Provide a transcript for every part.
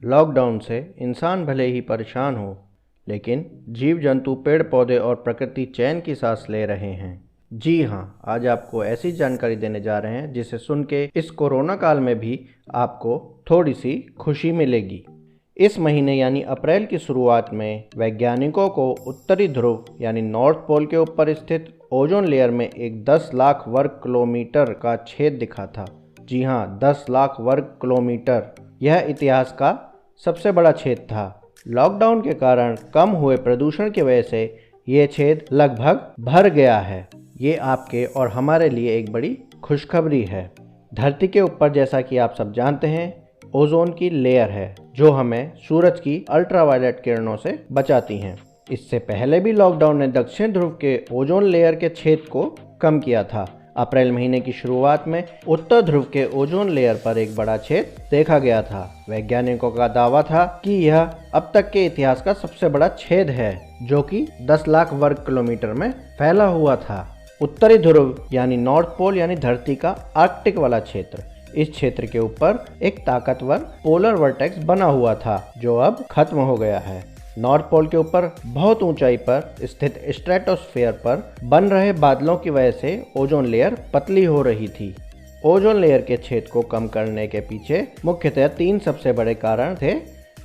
Lockdown से इंसान भले ही परेशान हो, लेकिन जीव जंतु, पेड़ पौधे और प्रकृति चैन की सांस ले रहे हैं। जी हाँ, आज आपको ऐसी जानकारी देने जा रहे हैं जिसे सुन के इस कोरोना काल में भी आपको थोड़ी सी खुशी मिलेगी। इस महीने यानी अप्रैल की शुरुआत में वैज्ञानिकों को उत्तरी ध्रुव यानी नॉर्थ पोल के ऊपर स्थित ओजोन लेयर में एक 10 लाख वर्ग किलोमीटर का छेद दिखा था। जी हाँ, 10 लाख वर्ग किलोमीटर। यह इतिहास का सबसे बड़ा छेद था। लॉकडाउन के कारण कम हुए प्रदूषण की वजह से ये छेद लगभग भर गया है। ये आपके और हमारे लिए एक बड़ी खुशखबरी है। धरती के ऊपर, जैसा कि आप सब जानते हैं, ओजोन की लेयर है जो हमें सूरज की अल्ट्रावायलेट किरणों से बचाती हैं। इससे पहले भी लॉकडाउन ने दक्षिण ध्रुव के ओजोन लेयर के छेद को कम किया था। अप्रैल महीने की शुरुआत में उत्तर ध्रुव के ओजोन लेयर पर एक बड़ा छेद देखा गया था। वैज्ञानिकों का दावा था कि यह अब तक के इतिहास का सबसे बड़ा छेद है, जो कि 10 लाख वर्ग किलोमीटर में फैला हुआ था। उत्तरी ध्रुव यानी नॉर्थ पोल यानी धरती का आर्कटिक वाला क्षेत्र, इस क्षेत्र के ऊपर एक ताकतवर पोलर वर्टेक्स बना हुआ था जो अब खत्म हो गया है। नॉर्थ पोल के ऊपर बहुत ऊंचाई पर स्थित स्ट्रेटोस्फेयर पर बन रहे बादलों की वजह से ओजोन लेयर पतली हो रही थी। ओजोन लेयर के छेद को कम करने के पीछे मुख्यतः 3 सबसे बड़े कारण थे: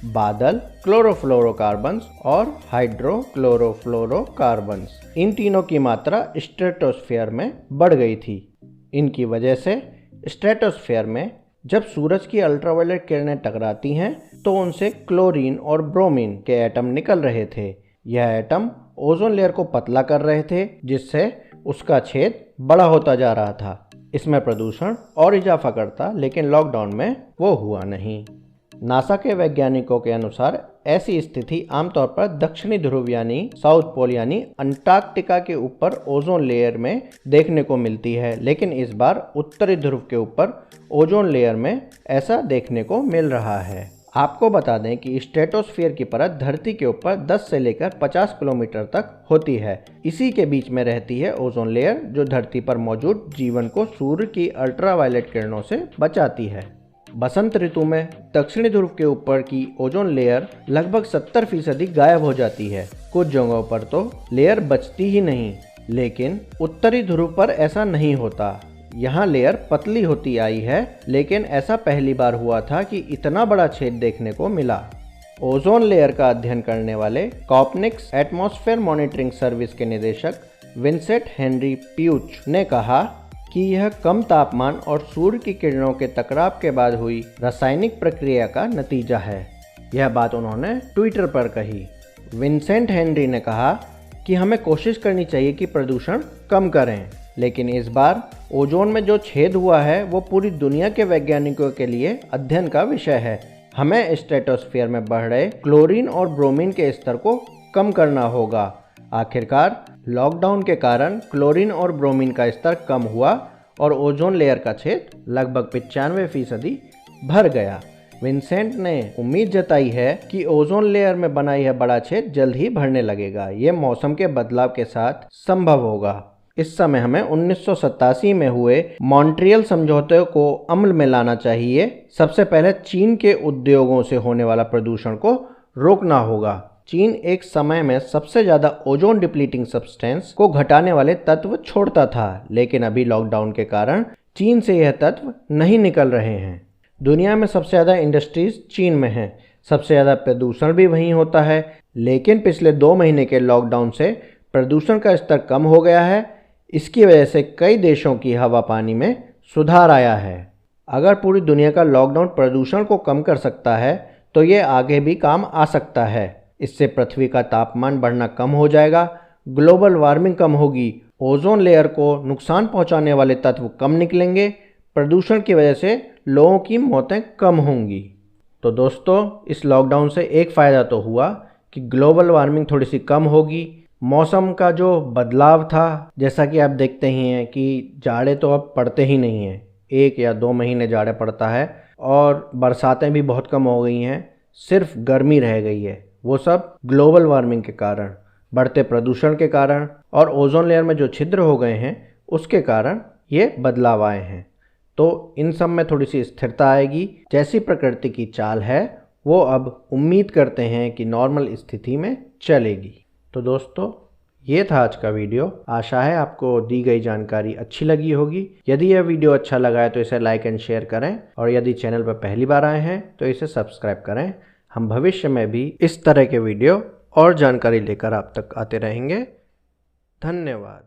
बादल, क्लोरोफ्लोरोकार्बन्स और हाइड्रोक्लोरोफ्लोरोकार्बन्स। इन तीनों की मात्रा स्ट्रेटोस्फेयर में बढ़ गई थी। इनकी वजह से स्ट्रेटोस्फेयर में जब सूरज की अल्ट्रावायलेट किरणें टकराती हैं तो उनसे क्लोरीन और ब्रोमीन के एटम निकल रहे थे। यह एटम ओजोन लेयर को पतला कर रहे थे, जिससे उसका छेद बड़ा होता जा रहा था। इसमें प्रदूषण और इजाफा करता, लेकिन लॉकडाउन में वो हुआ नहीं। नासा के वैज्ञानिकों के अनुसार ऐसी स्थिति आमतौर पर दक्षिणी ध्रुव यानी साउथ पोल यानी अंटार्कटिका के ऊपर ओजोन लेयर में देखने को मिलती है, लेकिन इस बार उत्तरी ध्रुव के ऊपर ओजोन लेयर में ऐसा देखने को मिल रहा है। आपको बता दें कि स्ट्रेटोस्फीयर की परत धरती के ऊपर 10 से लेकर 50 किलोमीटर तक होती है। इसी के बीच में रहती है ओजोन लेयर, जो धरती पर मौजूद जीवन को सूर्य की अल्ट्रावायलेट किरणों से बचाती है। बसंत ऋतु में दक्षिणी ध्रुव के ऊपर की ओजोन लेयर लगभग 70% गायब हो जाती है। कुछ जगहों पर तो लेयर बचती ही नहीं, लेकिन उत्तरी ध्रुव पर ऐसा नहीं होता। यहाँ लेयर पतली होती आई है, लेकिन ऐसा पहली बार हुआ था कि इतना बड़ा छेद देखने को मिला। ओजोन लेयर का अध्ययन करने वाले कॉपरनिकस एटमॉस्फेयर मॉनिटरिंग सर्विस के निदेशक विंसेंट हेनरी प्यूच ने कहा कि यह कम तापमान और सूर्य की किरणों के टकराव के बाद हुई रासायनिक प्रक्रिया का नतीजा है। यह बात उन्होंने ट्विटर पर कही। विंसेंट हेनरी ने कहा कि हमें कोशिश करनी चाहिए कि प्रदूषण कम करें, लेकिन इस बार ओजोन में जो छेद हुआ है वो पूरी दुनिया के वैज्ञानिकों के लिए अध्ययन का विषय है। हमें स्ट्रेटोस्फीयर में बढ़ रहे क्लोरीन और ब्रोमीन के स्तर को कम करना होगा। आखिरकार लॉकडाउन के कारण क्लोरीन और ब्रोमीन का स्तर कम हुआ और ओजोन लेयर का छेद लगभग 95% भर गया। विंसेंट ने उम्मीद जताई है कि ओजोन लेयर में बना यह बड़ा छेद जल्द ही भरने लगेगा। ये मौसम के बदलाव के साथ संभव होगा। इस समय हमें 1987 में हुए मॉन्ट्रियल समझौते को अमल में लाना चाहिए। सबसे पहले चीन के उद्योगों से होने वाला प्रदूषण को रोकना होगा। चीन एक समय में सबसे ज़्यादा ओजोन डिप्लीटिंग सब्सटेंस को घटाने वाले तत्व छोड़ता था, लेकिन अभी लॉकडाउन के कारण चीन से यह तत्व नहीं निकल रहे हैं। दुनिया में सबसे ज़्यादा इंडस्ट्रीज चीन में हैं, सबसे ज़्यादा प्रदूषण भी वहीं होता है, लेकिन पिछले 2 महीने के लॉकडाउन से प्रदूषण का स्तर कम हो गया है। इसकी वजह से कई देशों की हवा पानी में सुधार आया है। अगर पूरी दुनिया का लॉकडाउन प्रदूषण को कम कर सकता है तो ये आगे भी काम आ सकता है। इससे पृथ्वी का तापमान बढ़ना कम हो जाएगा, ग्लोबल वार्मिंग कम होगी, ओजोन लेयर को नुकसान पहुंचाने वाले तत्व कम निकलेंगे, प्रदूषण की वजह से लोगों की मौतें कम होंगी। तो दोस्तों, इस लॉकडाउन से एक फ़ायदा तो हुआ कि ग्लोबल वार्मिंग थोड़ी सी कम होगी। मौसम का जो बदलाव था, जैसा कि आप देखते ही हैं कि जाड़े तो अब पड़ते ही नहीं हैं, 1 या 2 महीने जाड़े पड़ता है और बरसातें भी बहुत कम हो गई हैं, सिर्फ गर्मी रह गई है। वो सब ग्लोबल वार्मिंग के कारण, बढ़ते प्रदूषण के कारण और ओजोन लेयर में जो छिद्र हो गए हैं उसके कारण ये बदलाव आए हैं। तो इन सब में थोड़ी सी स्थिरता आएगी। जैसी प्रकृति की चाल है वो अब उम्मीद करते हैं कि नॉर्मल स्थिति में चलेगी। तो दोस्तों, ये था आज का वीडियो। आशा है आपको दी गई जानकारी अच्छी लगी होगी। यदि यह वीडियो अच्छा लगा है तो इसे लाइक एंड शेयर करें, और यदि चैनल पर पहली बार आए हैं तो इसे सब्सक्राइब करें। हम भविष्य में भी इस तरह के वीडियो और जानकारी लेकर आप तक आते रहेंगे। धन्यवाद।